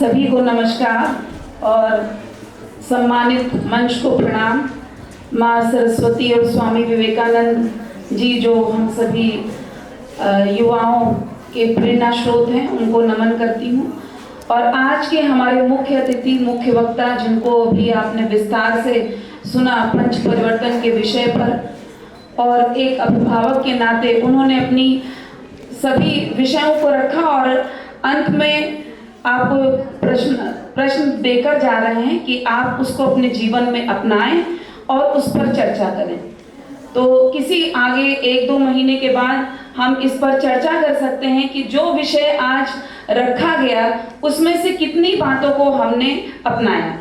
सभी को नमस्कार और सम्मानित मंच को प्रणाम। माँ सरस्वती और स्वामी विवेकानंद जी जो हम सभी युवाओं के प्रेरणा स्रोत हैं, उनको नमन करती हूँ। और आज के हमारे मुख्य अतिथि, मुख्य वक्ता, जिनको अभी आपने विस्तार से सुना पंच परिवर्तन के विषय पर, और एक अभिभावक के नाते उन्होंने अपनी सभी विषयों को रखा और अंत में आपको प्रश्न देकर जा रहे हैं कि आप उसको अपने जीवन में अपनाएं और उस पर चर्चा करें। तो किसी आगे 1-2 महीने के बाद हम इस पर चर्चा कर सकते हैं कि जो विषय आज रखा गया उसमें से कितनी बातों को हमने अपनाया।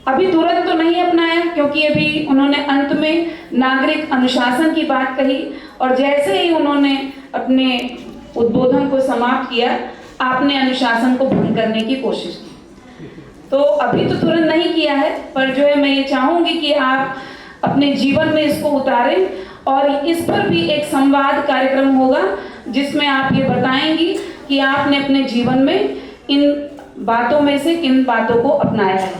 अभी तुरंत तो नहीं अपनाया, क्योंकि अभी उन्होंने अंत में नागरिक अनुशासन की बात कही और जैसे ही उन्होंने अपने उद्बोधन को समाप्त किया, आपने अनुशासन को भंग करने की कोशिश की। तो अभी तो तुरंत नहीं किया है, पर जो है मैं ये चाहूंगी कि आप अपने जीवन में इसको उतारें और इस पर भी एक संवाद कार्यक्रम होगा जिसमें आप ये बताएंगी कि आपने अपने जीवन में इन बातों में से किन बातों को अपनाया है।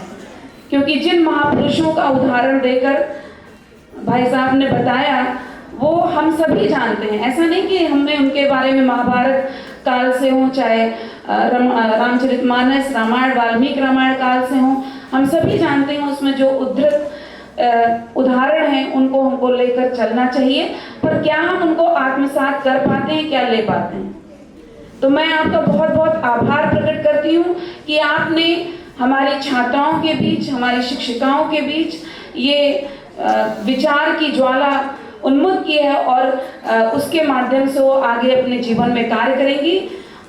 क्योंकि जिन महापुरुषों का उदाहरण देकर भाई साहब ने बताया वो हम सभी जानते हैं। ऐसा नहीं कि हमने उनके बारे में महाभारत काल से हो, चाहे रामचरितमानस, रामायण, वाल्मीकि रामायण काल से हो, हम सभी जानते हैं उसमें जो उद्धृत उदाहरण हैं उनको हमको लेकर चलना चाहिए। पर क्या हम उनको आत्मसात कर पाते हैं, क्या ले पाते हैं? तो मैं आपका बहुत बहुत आभार प्रकट करती हूँ कि आपने हमारी छात्राओं के बीच, हमारी शिक्षिकाओं के बीच ये विचार की ज्वाला उन्मुख की है और उसके माध्यम से वो आगे अपने जीवन में कार्य करेंगी।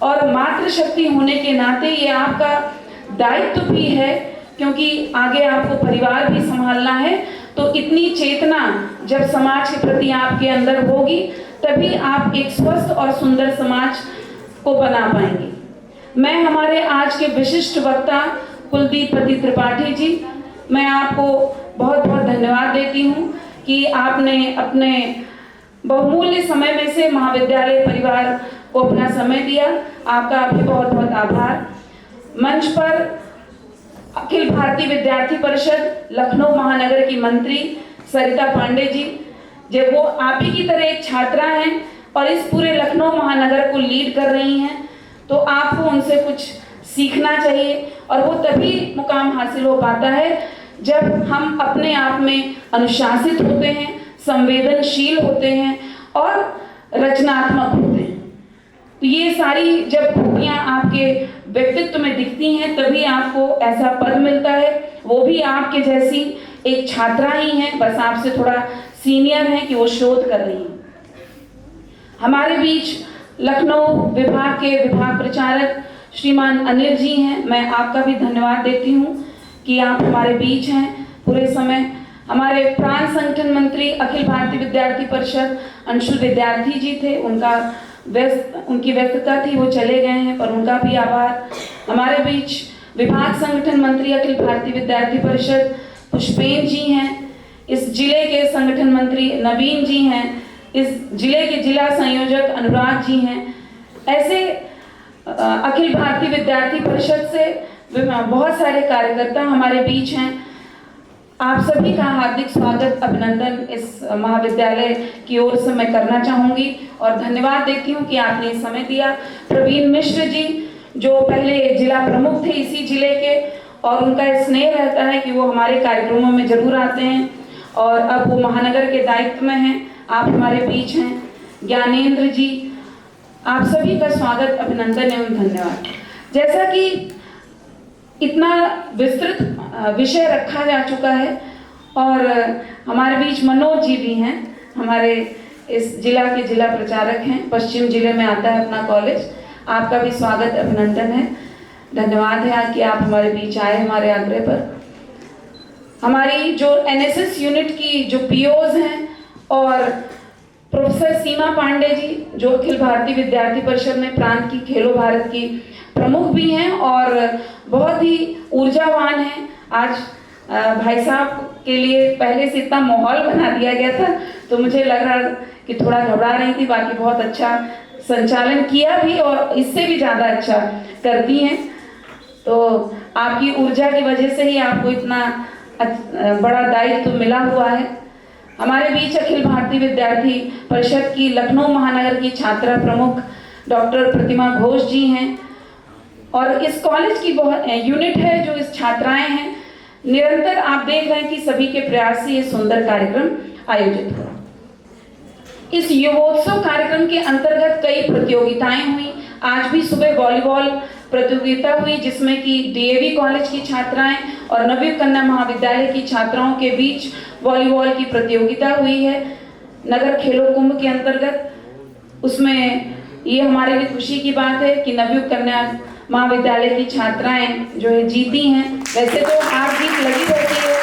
और मातृशक्ति होने के नाते ये आपका दायित्व भी है, क्योंकि आगे आपको परिवार भी संभालना है। तो इतनी चेतना जब समाज के प्रति आपके अंदर होगी, तभी आप एक स्वस्थ और सुंदर समाज को बना पाएंगे। मैं हमारे आज के विशिष्ट वक्ता कुलदीप पति त्रिपाठी जी, मैं आपको बहुत बहुत धन्यवाद देती हूँ कि आपने अपने बहुमूल्य समय में से महाविद्यालय परिवार को अपना समय दिया। आपका भी बहुत बहुत आभार। मंच पर अखिल भारतीय विद्यार्थी परिषद लखनऊ महानगर की मंत्री सरिता पांडे जी, जब वो आप ही की तरह एक छात्रा हैं और इस पूरे लखनऊ महानगर को लीड कर रही हैं, तो आपको उनसे कुछ सीखना चाहिए। और वो तभी मुकाम हासिल हो पाता है जब हम अपने आप में अनुशासित होते हैं, संवेदनशील होते हैं और रचनात्मक होते हैं। तो ये सारी जब खूबियाँ आपके व्यक्तित्व में दिखती हैं, तभी आपको ऐसा पद मिलता है। वो भी आपके जैसी एक छात्रा ही है, बस आपसे थोड़ा सीनियर है कि वो शोध कर रही हैं। हमारे बीच लखनऊ विभाग के विभाग प्रचारक श्रीमान अनिल जी हैं। मैं आपका भी धन्यवाद देती हूँ कि आप हमारे बीच हैं पूरे समय। हमारे प्रांत संगठन मंत्री अखिल भारतीय विद्यार्थी परिषद अंशुल विद्यार्थी जी थे, उनकी व्यस्तता थी, वो चले गए हैं, पर उनका भी आभार। हमारे बीच विभाग संगठन मंत्री अखिल भारतीय विद्यार्थी परिषद पुष्पेन जी हैं। इस जिले के संगठन मंत्री नवीन जी हैं। इस जिले के जिला संयोजक अनुराग जी हैं। ऐसे अखिल भारतीय विद्यार्थी परिषद से बहुत सारे कार्यकर्ता हमारे बीच हैं। आप सभी का हार्दिक स्वागत, अभिनंदन इस महाविद्यालय की ओर से मैं करना चाहूँगी और धन्यवाद देती हूँ कि आपने समय दिया। प्रवीण मिश्र जी, जो पहले जिला प्रमुख थे इसी जिले के, और उनका स्नेह रहता है कि वो हमारे कार्यक्रमों में जरूर आते हैं और अब वो महानगर के दायित्व में हैं। आप हमारे बीच हैं। ज्ञानेंद्र जी, आप सभी का स्वागत, अभिनंदन एवं धन्यवाद। जैसा कि इतना विस्तृत विषय रखा जा चुका है और हमारे बीच मनोज जी भी हैं, हमारे इस जिला के जिला प्रचारक हैं, पश्चिम जिले में आता है अपना कॉलेज। आपका भी स्वागत, अभिनंदन है, धन्यवाद है कि आप हमारे बीच आए हमारे आग्रह पर। हमारी जो एनएसएस यूनिट की जो पीओज हैं और प्रोफेसर सीमा पांडे जी, जो अखिल भारतीय विद्यार्थी परिषद में प्रांत की खेलो भारत की प्रमुख भी हैं और बहुत ही ऊर्जावान हैं। आज भाई साहब के लिए पहले से इतना माहौल बना दिया गया था, तो मुझे लग रहा कि थोड़ा घबरा रही थी, बाकी बहुत अच्छा संचालन किया भी और इससे भी ज़्यादा अच्छा करती हैं। तो आपकी ऊर्जा की वजह से ही आपको इतना बड़ा दायित्व मिला हुआ है। हमारे बीच अखिल भारतीय विद्यार्थी परिषद की लखनऊ महानगर की छात्रा प्रमुख डॉक्टर प्रतिमा घोष जी हैं और इस कॉलेज की बहुत यूनिट है जो इस छात्राएं हैं। निरंतर आप देख रहे हैं कि सभी के प्रयास से ये सुंदर कार्यक्रम आयोजित हुआ। इस युवोत्सव कार्यक्रम के अंतर्गत कई प्रतियोगिताएं हुई। आज भी सुबह वॉलीबॉल प्रतियोगिता हुई जिसमें कि डीएवी कॉलेज की छात्राएं और नवयुग कन्या महाविद्यालय की छात्राओं के बीच वॉलीबॉल की प्रतियोगिता हुई है नगर खेलों कुंभ के अंतर्गत। उसमें ये हमारे लिए खुशी की बात है कि नवयुग कन्या महाविद्यालय की छात्राएं जो है जीती हैं। वैसे तो हार जीत लगी रहती है।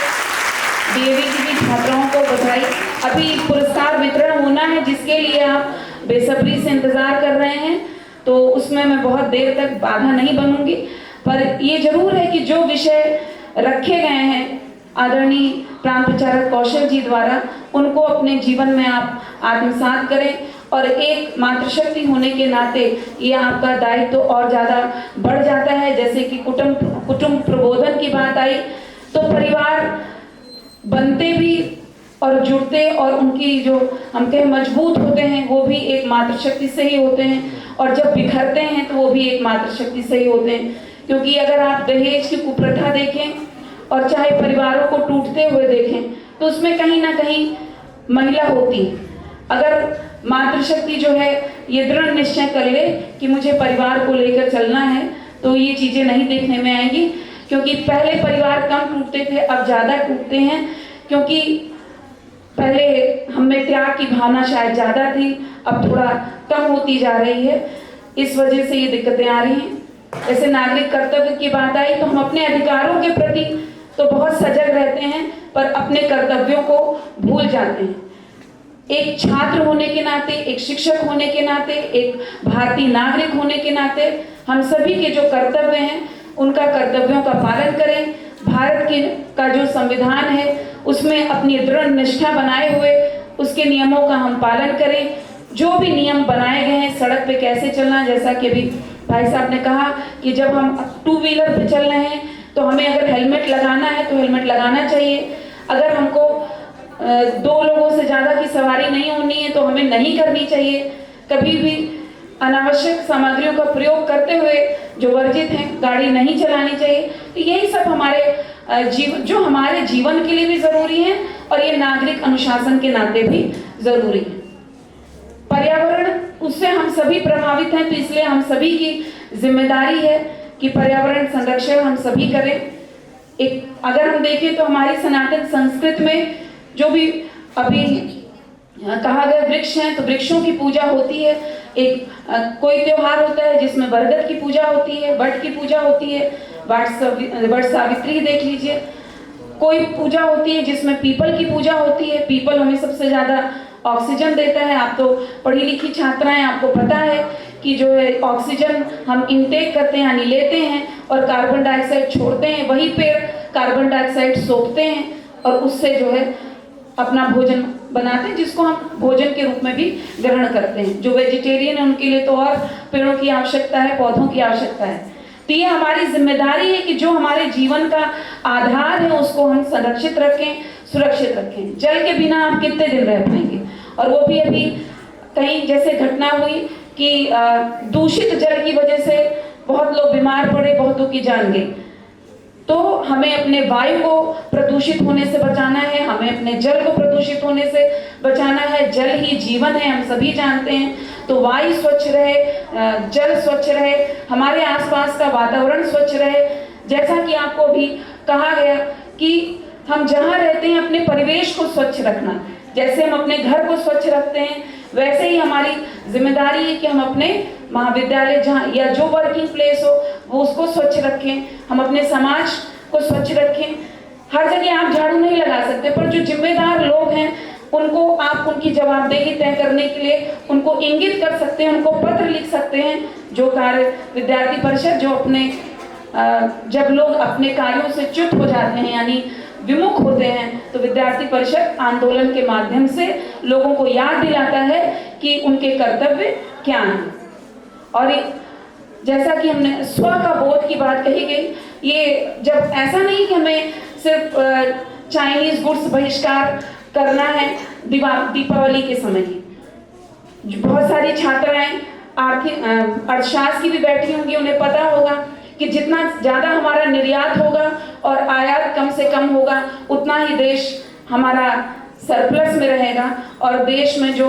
डीएवी की भी छात्राओं को बधाई। अभी पुरस्कार वितरण होना है जिसके लिए आप बेसब्री से इंतजार कर रहे हैं, तो उसमें मैं बहुत देर तक बाधा नहीं बनूंगी। पर ये जरूर है कि जो विषय रखे गए हैं आदरणीय प्रांत प्रचारक कौशल जी द्वारा, उनको अपने जीवन में आप आत्मसात करें और एक मातृशक्ति होने के नाते ये आपका दायित्व तो और ज़्यादा बढ़ जाता है। जैसे कि कुटुंब प्रबोधन की बात आई तो परिवार बनते भी और जुड़ते और उनकी जो हम कहें मजबूत होते हैं वो भी एक मातृशक्ति से ही होते हैं, और जब बिखरते हैं तो वो भी एक मातृशक्ति से ही होते हैं। क्योंकि अगर आप दहेज की कुप्रथा देखें और चाहे परिवारों को टूटते हुए देखें तो उसमें कहीं ना कहीं महिला होती है। अगर मातृशक्ति जो है ये दृढ़ निश्चय कर ले कि मुझे परिवार को लेकर चलना है तो ये चीज़ें नहीं देखने में आएंगी। क्योंकि पहले परिवार कम टूटते थे, अब ज़्यादा टूटते हैं, क्योंकि पहले हम में त्याग की भावना शायद ज़्यादा थी, अब थोड़ा कम होती जा रही है। इस वजह से ये दिक्कतें आ रही हैं। जैसे नागरिक कर्तव्य की बात आई तो हम अपने अधिकारों के प्रति तो बहुत सजग रहते हैं पर अपने कर्तव्यों को भूल जाते हैं। एक छात्र होने के नाते, एक शिक्षक होने के नाते, एक भारतीय नागरिक होने के नाते हम सभी के जो कर्तव्य हैं उनका कर्तव्यों का पालन करें। भारत के का जो संविधान है उसमें अपनी दृढ़ निष्ठा बनाए हुए उसके नियमों का हम पालन करें। जो भी नियम बनाए गए हैं सड़क पे कैसे चलना, जैसा कि अभी भाई साहब ने कहा कि जब हम टू व्हीलर पे चल रहे हैं तो हमें अगर हेलमेट लगाना है तो हेलमेट लगाना चाहिए। अगर हमको दो लोगों से ज़्यादा की सवारी नहीं होनी है तो हमें नहीं करनी चाहिए। कभी भी अनावश्यक सामग्रियों का प्रयोग करते हुए जो वर्जित हैं गाड़ी नहीं चलानी चाहिए। तो यही सब हमारे जो हमारे जीवन के लिए भी ज़रूरी है और ये नागरिक अनुशासन के नाते भी ज़रूरी है। पर्यावरण उससे हम सभी प्रभावित हैं, तो इसलिए हम सभी की जिम्मेदारी है कि पर्यावरण संरक्षण हम सभी करें। एक अगर हम देखें तो हमारी सनातन संस्कृति में जो भी अभी कहा गया वृक्ष हैं तो वृक्षों की पूजा होती है। एक कोई त्योहार होता है जिसमें बरगद की पूजा होती है, वट की पूजा होती है, वट सावित्री देख लीजिए। कोई पूजा होती है जिसमें पीपल की पूजा होती है। पीपल हमें सबसे ज़्यादा ऑक्सीजन देता है। आप तो पढ़ी लिखी छात्राएं, आपको पता है कि जो है ऑक्सीजन हम इनटेक करते हैं यानी लेते हैं और कार्बन डाइऑक्साइड छोड़ते हैं, वही पेड़ कार्बन डाइऑक्साइड सोखते हैं और उससे जो है अपना भोजन बनाते हैं जिसको हम भोजन के रूप में भी ग्रहण करते हैं। जो वेजिटेरियन है उनके लिए तो और पेड़ों की आवश्यकता है, पौधों की आवश्यकता है। तो ये हमारी जिम्मेदारी है कि जो हमारे जीवन का आधार है उसको हम संरक्षित रखें, सुरक्षित रखें। जल के बिना आप कितने दिन रह पाएंगे। और वो भी अभी कहीं जैसे घटना हुई कि दूषित जल की वजह से बहुत लोग बीमार पड़े, बहुतों की जान गई। तो हमें अपने वायु को प्रदूषित होने से बचाना है, हमें अपने जल को प्रदूषित होने से बचाना है। जल ही जीवन है, हम सभी जानते हैं। तो वायु स्वच्छ रहे, जल स्वच्छ रहे, हमारे आसपास का वातावरण स्वच्छ रहे। जैसा कि आपको भी कहा गया कि हम जहाँ रहते हैं अपने परिवेश को स्वच्छ रखना। जैसे हम अपने घर को स्वच्छ रखते हैं वैसे ही हमारी जिम्मेदारी है कि हम अपने महाविद्यालय जहाँ या जो वर्किंग प्लेस हो वो उसको स्वच्छ रखें। हम अपने समाज को स्वच्छ रखें। हर जगह आप झाड़ू नहीं लगा सकते, पर जो जिम्मेदार लोग हैं उनको आप उनकी जवाबदेही तय करने के लिए उनको इंगित कर सकते हैं, उनको पत्र लिख सकते हैं। जो कार्य विद्यार्थी परिषद जो अपने जब लोग अपने कार्यों से च्युत हो जाते हैं यानी विमुख होते हैं तो विद्यार्थी परिषद आंदोलन के माध्यम से लोगों को याद दिलाता है कि उनके कर्तव्य क्या हैं। और जैसा कि हमने स्व का बोध की बात कही गई, ये जब ऐसा नहीं कि हमें सिर्फ चाइनीज गुड्स बहिष्कार करना है दीपावली के समय ही। बहुत सारी छात्राएं आर्थिक अर्थशास्त्र की भी बैठी होंगी, उन्हें पता होगा कि जितना ज़्यादा हमारा निर्यात होगा और आयात कम से कम होगा, उतना ही देश हमारा सरप्लस में रहेगा और देश में जो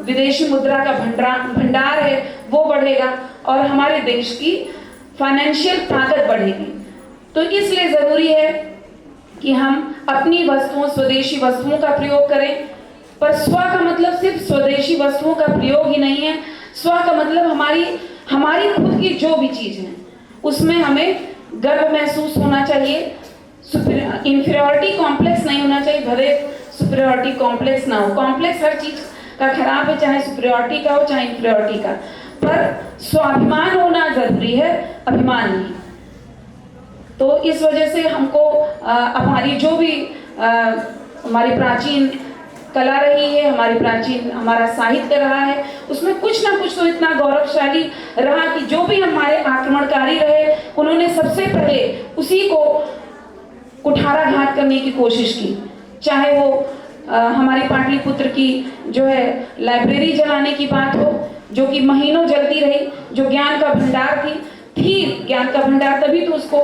विदेशी मुद्रा का भंडार है वो बढ़ेगा और हमारे देश की फाइनेंशियल ताकत बढ़ेगी। तो इसलिए ज़रूरी है कि हम अपनी वस्तुओं, स्वदेशी वस्तुओं का प्रयोग करें। पर स्व का मतलब सिर्फ स्वदेशी वस्तुओं का प्रयोग ही नहीं है। स्व का मतलब हमारी खुद की जो भी चीज़ है उसमें हमें गर्व महसूस होना चाहिए। इंफीरियरिटी कॉम्प्लेक्स नहीं होना चाहिए, भले सुपीरियरिटी कॉम्प्लेक्स ना हो। कॉम्प्लेक्स हर चीज़ का खराब है, चाहे सुपीरियरिटी का हो चाहे इंफीरियरिटी का, पर स्वाभिमान होना जरूरी है, अभिमान नहीं। तो इस वजह से हमको हमारी जो भी हमारी प्राचीन कला रही है, हमारा साहित्य रहा है, उसमें कुछ ना कुछ तो इतना गौरवशाली रहा कि जो भी हमारे आक्रमणकारी रहे उन्होंने सबसे पहले उसी को कुठाराघात करने की कोशिश की। चाहे वो हमारी पाटलिपुत्र की जो है लाइब्रेरी जलाने की बात हो, जो कि महीनों जलती रही, जो ज्ञान का भंडार थी ज्ञान का भंडार, तभी तो उसको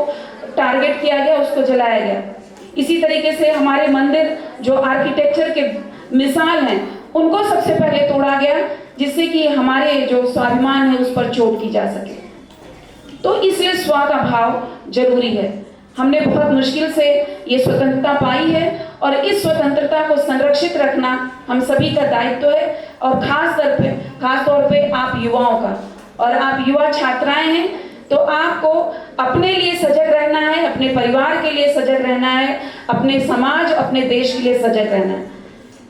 टारगेट किया गया, उसको जलाया गया। इसी तरीके से हमारे मंदिर जो आर्किटेक्चर के मिसाल हैं उनको सबसे पहले तोड़ा गया, जिससे कि हमारे जो स्वाभिमान है उस पर चोट की जा सके। तो इसलिए स्व का भाव जरूरी है। हमने बहुत मुश्किल से ये स्वतंत्रता पाई है और इस स्वतंत्रता को संरक्षित रखना हम सभी का दायित्व है, और खास तौर पे आप युवाओं का। और आप युवा छात्राएं हैं तो आपको अपने लिए सजग रहना है, अपने परिवार के लिए सजग रहना है, अपने समाज, अपने देश के लिए सजग रहना है।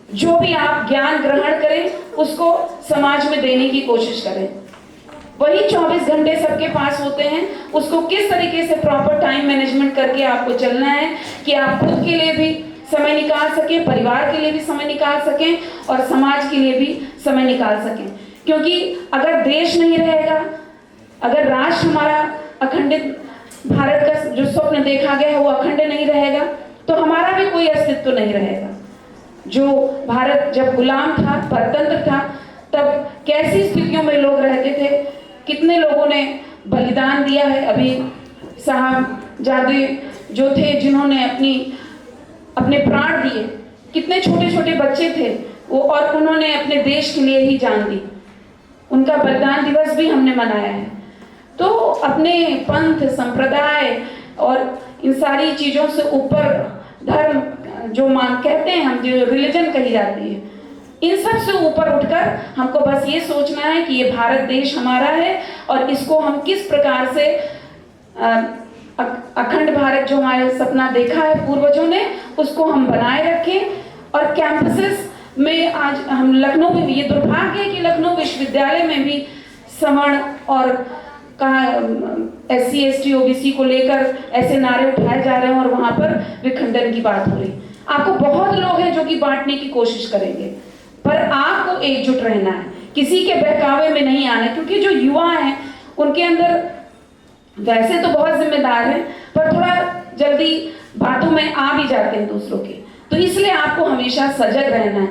जो भी आप ज्ञान ग्रहण करें उसको समाज में देने की कोशिश करें। वही 24 घंटे सबके पास होते हैं, उसको किस तरीके से प्रॉपर टाइम मैनेजमेंट करके आपको चलना है कि आप खुद के लिए भी समय निकाल सकें, परिवार के लिए भी समय निकाल सकें और समाज के लिए भी समय निकाल सकें। क्योंकि अगर देश नहीं रहेगा, अगर राष्ट्र हमारा अखंडित भारत का जो स्वप्न देखा गया है वो अखंड नहीं रहेगा, तो हमारा भी कोई अस्तित्व नहीं रहेगा। जो भारत जब गुलाम था, परतंत्र था, तब कैसी स्थितियों में लोग रहते थे, कितने लोगों ने बलिदान दिया है। अभी साहबजादे जो थे जिन्होंने अपने प्राण दिए, कितने छोटे छोटे बच्चे थे वो, और उन्होंने अपने देश के लिए ही जान दी। उनका बलिदान दिवस भी हमने मनाया है। तो अपने पंथ, संप्रदाय और इन सारी चीज़ों से ऊपर धर्म जो कहते हैं हम, जो रिलीजन कही जाती है, इन सब से ऊपर उठकर हमको बस ये सोचना है कि ये भारत देश हमारा है और इसको हम किस प्रकार से अखंड भारत जो हमारे सपना देखा है पूर्वजों ने, उसको हम बनाए रखें। और कैंपसेस में आज हम लखनऊ में भी, ये दुर्भाग्य है कि लखनऊ विश्वविद्यालय में भी सवर्ण और SC ST OBC को लेकर ऐसे नारे उठाए जा रहे हैं और वहां पर विखंडन की बात हो रही। आपको बहुत लोग हैं जो कि बांटने की कोशिश करेंगे, पर आपको एकजुट रहना है, किसी के बहकावे में नहीं आना है। क्योंकि जो युवा हैं उनके अंदर वैसे तो बहुत जिम्मेदार हैं, पर थोड़ा जल्दी बातों में आ भी जाते हैं दूसरों के। तो इसलिए आपको हमेशा सजग रहना है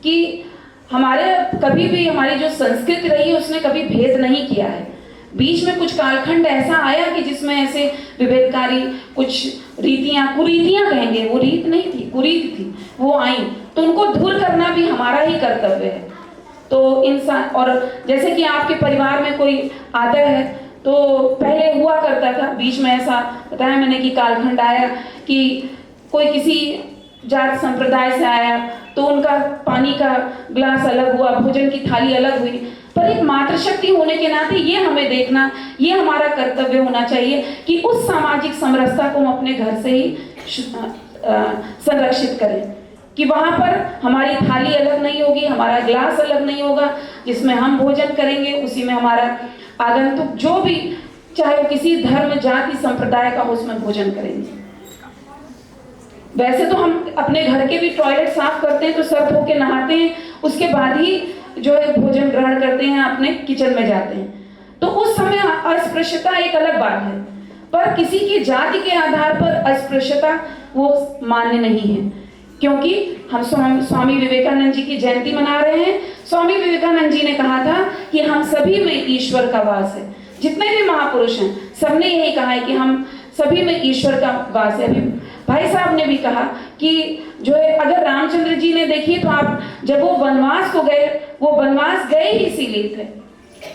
कि कभी भी हमारी जो संस्कृति रही है उसने कभी भेद नहीं किया है। बीच में कुछ कालखंड ऐसा आया कि जिसमें ऐसे विभेदकारी कुछ कुरीतियां कहेंगे, वो रीत नहीं थी, कुरीति थी, वो आई, तो उनको दूर करना भी हमारा ही कर्तव्य है। तो इंसान, और जैसे कि आपके परिवार में कोई आता है तो पहले हुआ करता था, बीच में ऐसा बताया मैंने कि कालखंड आया कि कोई किसी जात संप्रदाय से आया तो उनका पानी का गिलास अलग हुआ, भोजन की थाली अलग हुई। पर एक मातृशक्ति होने के नाते ये हमें देखना, ये हमारा कर्तव्य होना चाहिए कि उस सामाजिक समरसता को हम अपने घर से ही संरक्षित करें, कि वहाँ पर हमारी थाली अलग नहीं होगी, हमारा गिलास अलग नहीं होगा, जिसमें हम भोजन करेंगे उसी में हमारा आगंतुक जो भी, चाहे वो किसी धर्म, जाति, संप्रदाय का हो, उसमें भोजन करेंगे। वैसे तो हम अपने घर के भी टॉयलेट साफ करते हैं तो सर धो के नहाते हैं, उसके बाद ही जो है भोजन ग्रहण करते हैं, अपने किचन में जाते हैं। तो उस समय अस्पृश्यता एक अलग बात है, पर किसी की जाति के आधार पर अस्पृश्यता वो मान्य नहीं है। क्योंकि हम स्वामी विवेकानंद जी की जयंती मना रहे हैं। स्वामी विवेकानंद जी ने कहा था कि हम सभी में ईश्वर का वास है। जितने भी महापुरुष हैं सबने यही कहा है कि हम सभी में ईश्वर का वास है। अभी भाई साहब ने भी कहा कि जो है, अगर रामचंद्र जी ने देखिए तो आप जब वो वनवास को गए, वो वनवास गए ही इसीलिए थे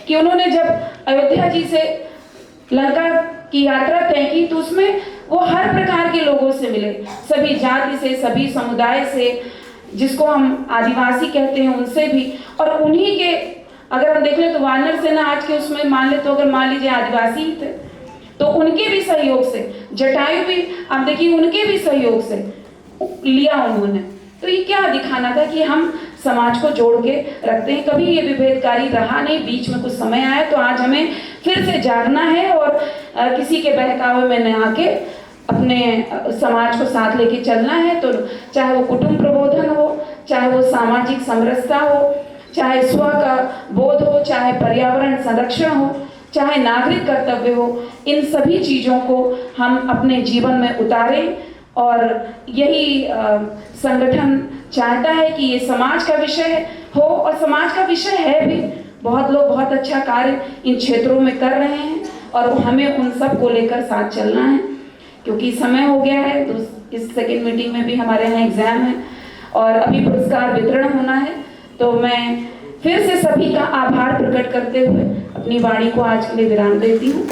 कि उन्होंने जब अयोध्या जी से लंका की यात्रा तय की तो उसमें वो हर प्रकार के लोगों से मिले, सभी जाति से, सभी समुदाय से, जिसको हम आदिवासी कहते हैं उनसे भी। और उन्हीं के अगर हम देख लें तो वानर सेना आज के उसमें मान ले तो अगर मान लीजिए आदिवासी ही थे तो उनके भी सहयोग से, जटायु भी आप देखिए उनके भी सहयोग से लिया उन्होंने। तो ये क्या दिखाना था कि हम समाज को जोड़ के रखते हैं। कभी ये विभेदकारी रहा नहीं, बीच में कुछ समय आया तो आज हमें फिर से जागना है और किसी के बहकावे में न आके अपने समाज को साथ लेके चलना है। तो चाहे वो कुटुंब प्रबोधन हो, चाहे वो सामाजिक समरसता हो, चाहे स्व का बोध हो, चाहे पर्यावरण संरक्षण हो, चाहे नागरिक कर्तव्य हो, इन सभी चीज़ों को हम अपने जीवन में उतारें। और यही संगठन चाहता है कि ये समाज का विषय हो, और समाज का विषय है भी। बहुत लोग बहुत अच्छा कार्य इन क्षेत्रों में कर रहे हैं और हमें उन सब को लेकर साथ चलना है। क्योंकि समय हो गया है तो इस सेकेंड मीटिंग में भी हमारे यहाँ एग्जाम है और अभी पुरस्कार वितरण होना है। तो मैं फिर से सभी का आभार प्रकट करते हुए अपनी वाणी को आज के लिए विराम देती हूँ।